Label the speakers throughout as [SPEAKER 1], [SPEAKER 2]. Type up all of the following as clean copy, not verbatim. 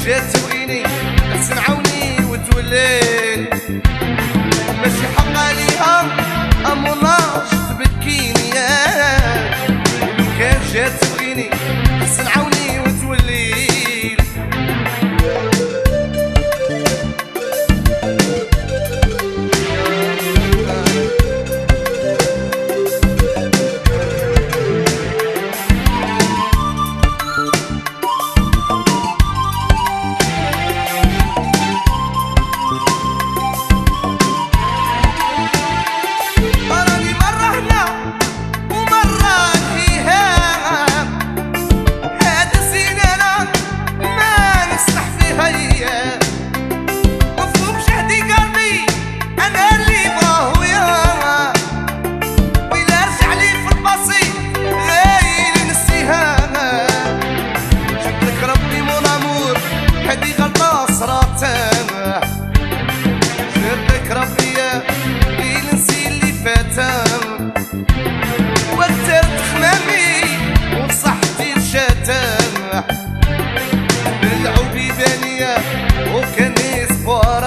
[SPEAKER 1] جات تبغيني تنعاوني وتولين ماشي حق عليها اموناج تبكيني لو كان جات تبغيني تنعاوني وتولين وترت خمامي وصحتي الشتام بالعوبي بانية وكان يصبر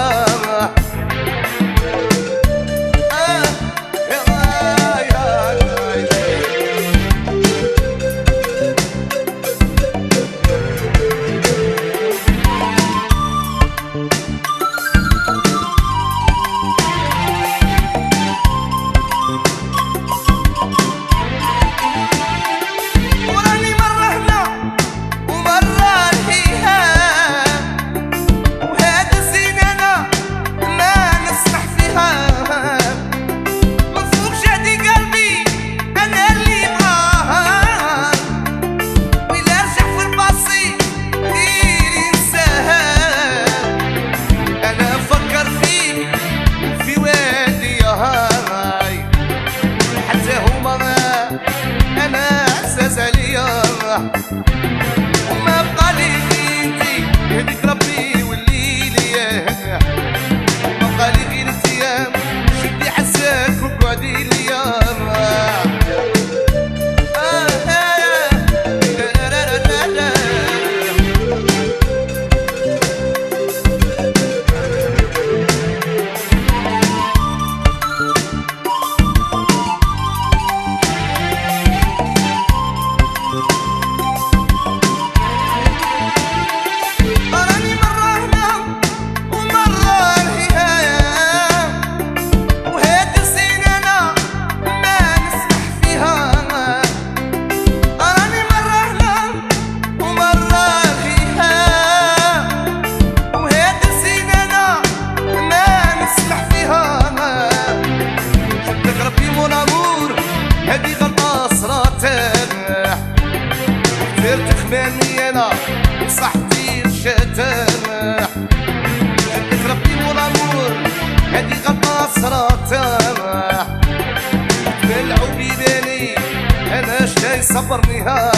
[SPEAKER 1] وما بقى لي غير انتي يهديك ربي والليل ياه ما بقى لي غير انتي شدي حساك وقعدي ليا هادي غلطة صراتها كثرت خمامي انا وصحتي الشتام جدك ربي مونامور هادي غلطة صراتها تبلعو بيباني انا شتاي صبرنيها